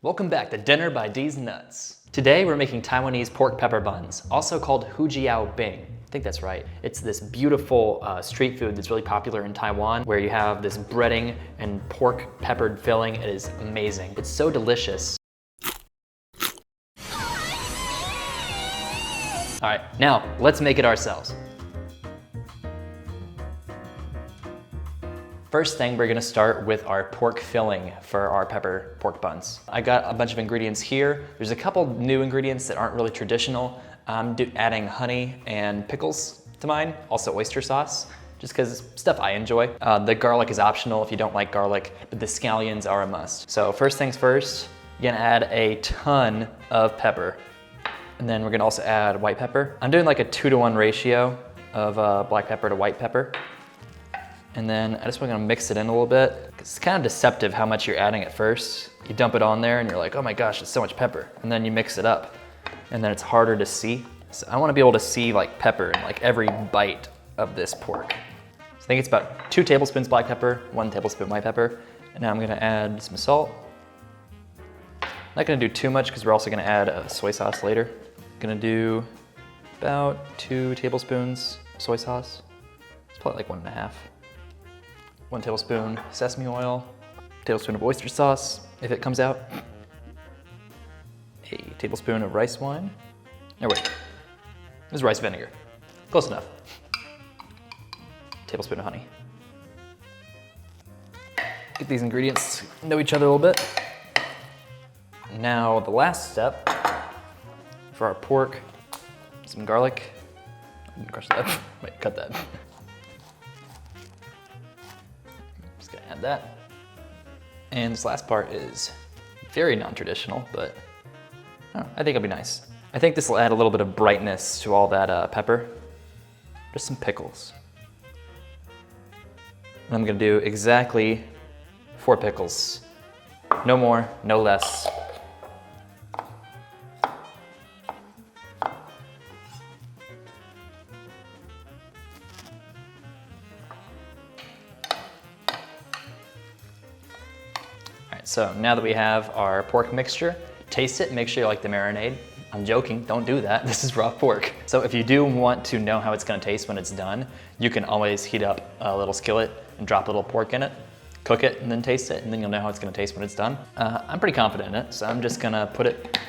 Welcome back to Dinner by D's Nuts. Today we're making Taiwanese pork pepper buns, also called Hujiao Bing. I think that's right. It's this beautiful street food that's really popular in Taiwan where you have this breading and pork peppered filling. It is amazing. It's so delicious. All right, now let's make it ourselves. First thing, we're gonna start with our pork filling for our pepper pork buns. I got a bunch of ingredients here. There's a couple new ingredients that aren't really traditional. I'm adding honey and pickles to mine, also oyster sauce, just because stuff I enjoy. The garlic is optional if you don't like garlic, but the scallions are a must. So first things first, you're gonna add a ton of pepper. And then we're gonna also add white pepper. I'm doing like a 2-to-1 ratio of black pepper to white pepper. And then I just want to mix it in a little bit. It's kind of deceptive how much you're adding at first. You dump it on there and you're like, oh my gosh, it's so much pepper. And then you mix it up and then it's harder to see. So I want to be able to see like pepper in like every bite of this pork. So I think it's about 2 tablespoons black pepper, 1 tablespoon white pepper. And now I'm gonna add some salt. Not gonna do too much because we're also gonna add soy sauce later. Gonna do about 2 tablespoons soy sauce. It's probably like 1.5. 1 tablespoon sesame oil, tablespoon of oyster sauce, if it comes out. A tablespoon of rice wine. No, wait, this is rice vinegar. Close enough. Tablespoon of honey. Get these ingredients to know each other a little bit. Now the last step for our pork, some garlic. I'm gonna crush that. Wait, cut that. Just gonna add that. And this last part is very non-traditional, but I think it'll be nice. I think this will add a little bit of brightness to all that pepper. Just some pickles. And I'm gonna do exactly 4 pickles. No more, no less. So now that we have our pork mixture, taste it, make sure you like the marinade. I'm joking, don't do that, this is raw pork. So if you do want to know how it's gonna taste when it's done, you can always heat up a little skillet and drop a little pork in it, cook it, and then taste it, and then you'll know how it's gonna taste when it's done. I'm pretty confident in it, so I'm just gonna put it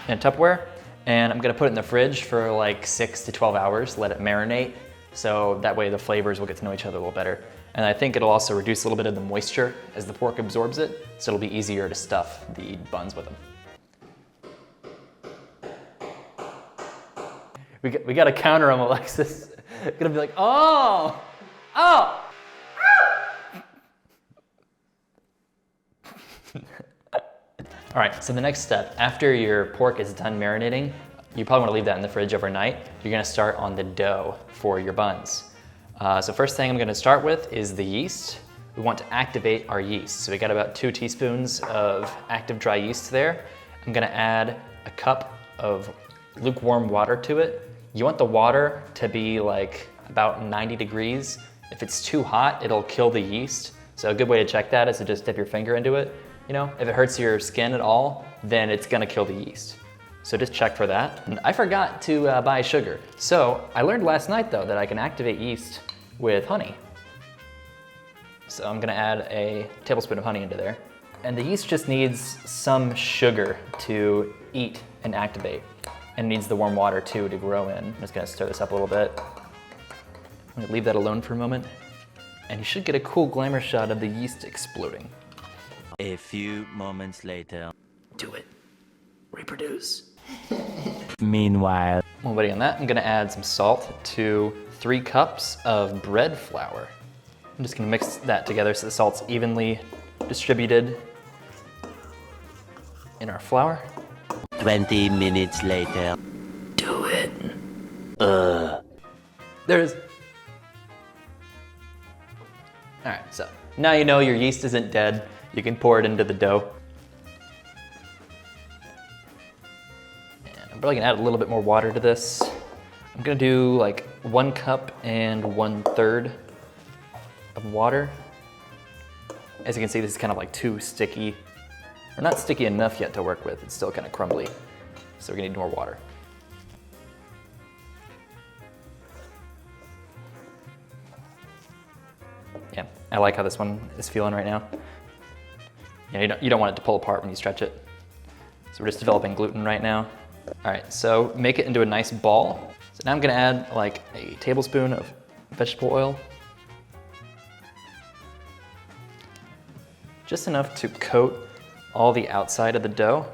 in a Tupperware, and I'm gonna put it in the fridge for like 6 to 12 hours, let it marinate, so that way the flavors will get to know each other a little better. And I think it'll also reduce a little bit of the moisture as the pork absorbs it, so it'll be easier to stuff the buns with them. We gotta counter them, Alexis. Gonna be like, oh, oh. All right, so the next step, after your pork is done marinating, you probably wanna leave that in the fridge overnight. You're gonna start on the dough for your buns. So first thing I'm gonna start with is the yeast. We want to activate our yeast. So we got about 2 teaspoons of active dry yeast there. I'm gonna add a cup of lukewarm water to it. You want the water to be like about 90 degrees. If it's too hot, it'll kill the yeast. So a good way to check that is to just dip your finger into it. You know, if it hurts your skin at all, then it's gonna kill the yeast. So just check for that. And I forgot to buy sugar. So I learned last night though that I can activate yeast with honey. So I'm gonna add a tablespoon of honey into there. And the yeast just needs some sugar to eat and activate. And it needs the warm water too to grow in. I'm just gonna stir this up a little bit. I'm gonna leave that alone for a moment. And you should get a cool glamour shot of the yeast exploding. A few moments later. Do it. Reproduce. Meanwhile. While waiting on that, I'm gonna add some salt to 3 cups of bread flour. I'm just gonna mix that together so the salt's evenly distributed in our flour. 20 minutes later. Do it. There it is. All right, so now you know your yeast isn't dead. You can pour it into the dough. And I'm probably gonna add a little bit more water to this. I'm gonna do like 1 cup and 1/3 of water. As you can see, this is kind of like too sticky. They're not sticky enough yet to work with. It's still kind of crumbly. So we're gonna need more water. Yeah, I like how this one is feeling right now. Yeah, you don't want it to pull apart when you stretch it. So we're just developing gluten right now. All right, so make it into a nice ball. So now I'm gonna add like a tablespoon of vegetable oil. Just enough to coat all the outside of the dough.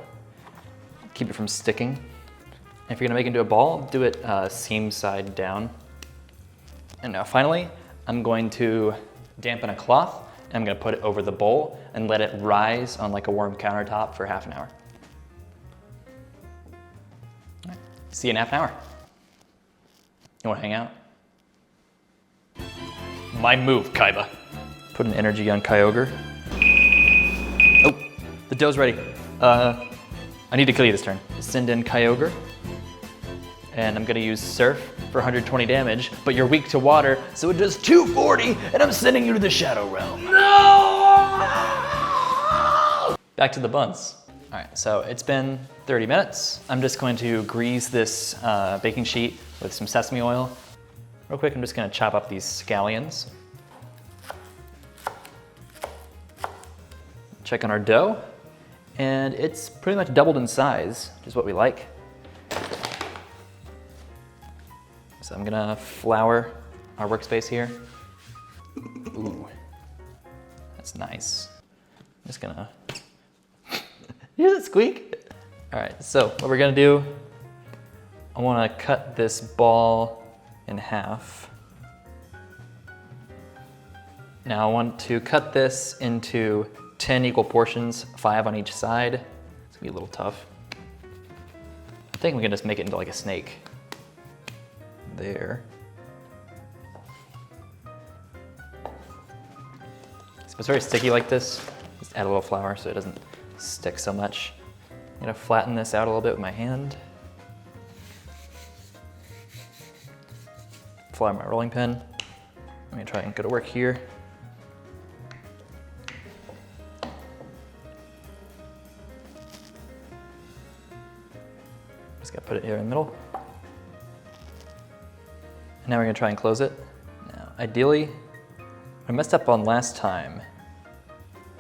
Keep it from sticking. And if you're gonna make it into a ball, do it seam side down. And now finally, I'm going to dampen a cloth and I'm gonna put it over the bowl and let it rise on like a warm countertop for half an hour. All right. See you in half an hour. You wanna hang out? My move, Kaiba. Put an energy on Kyogre. Oh, the dough's ready. I need to kill you this turn. Send in Kyogre. And I'm gonna use Surf for 120 damage, but you're weak to water, so it does 240, and I'm sending you to the Shadow Realm. No! Back to the buns. All right, so it's been 30 minutes. I'm just going to grease this baking sheet with some sesame oil. Real quick, I'm just gonna chop up these scallions. Check on our dough, and it's pretty much doubled in size, which is what we like. So I'm gonna flour our workspace here. Ooh, that's nice. I'm just gonna, hear that squeak? All right, so what we're gonna do, I wanna cut this ball in half. Now I want to cut this into 10 equal portions, 5 on each side. It's gonna be a little tough. I think we can just make it into like a snake. There. So it's very sticky like this. Just add a little flour so it doesn't stick so much. I'm gonna flatten this out a little bit with my hand. Flour my rolling pin. I'm gonna try and go to work here. Just gotta put it here in the middle. Now we're gonna try and close it. Now, ideally, what I messed up on last time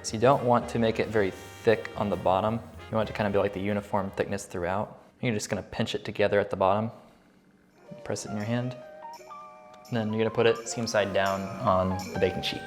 is you don't want to make it very thick on the bottom. You want it to kind of be like the uniform thickness throughout. You're just gonna pinch it together at the bottom. Press it in your hand. And then you're gonna put it seam side down on the baking sheet.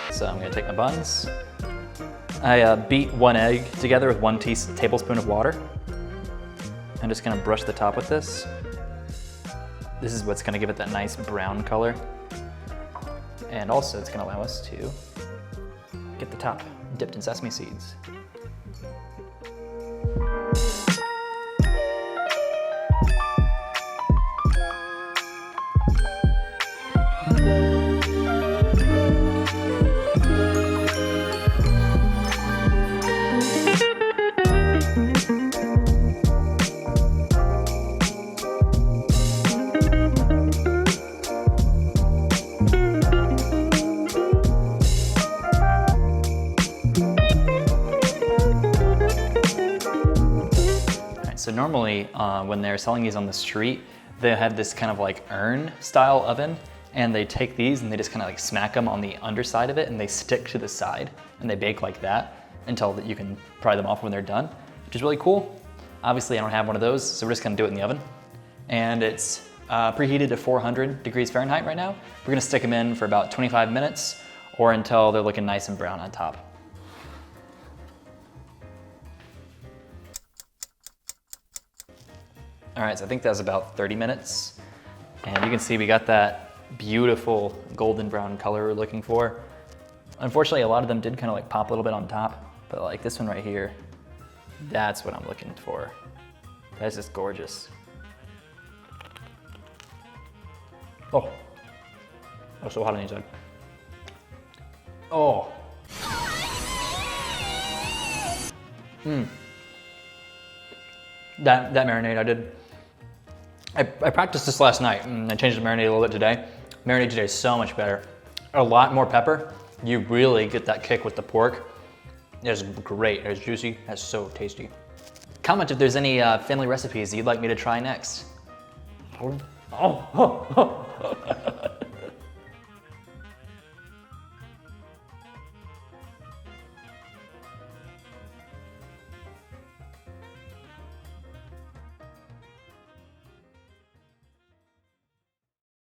So I'm gonna take my buns. I beat 1 egg together with 1 tablespoon of water. I'm just gonna brush the top with this. This is what's gonna give it that nice brown color. And also it's gonna allow us to get the top dipped in sesame seeds. So normally when they're selling these on the street, they have this kind of like urn style oven, and they take these and they just kind of like smack them on the underside of it and they stick to the side and they bake like that until you can pry them off when they're done, which is really cool. Obviously I don't have one of those, so we're just gonna do it in the oven. And it's preheated to 400 degrees Fahrenheit right now. We're gonna stick them in for about 25 minutes or until they're looking nice and brown on top. All right, so I think that's about 30 minutes. And you can see we got that beautiful golden brown color we're looking for. Unfortunately, a lot of them did kind of like pop a little bit on top, but like this one right here, that's what I'm looking for. That's just gorgeous. Oh, oh, so hot on the inside. Oh. That marinade I did. I practiced this last night and I changed the marinade a little bit today. Marinade today is so much better. A lot more pepper. You really get that kick with the pork. It's great, it's juicy, it's so tasty. Comment if there's any family recipes you'd like me to try next. Oh.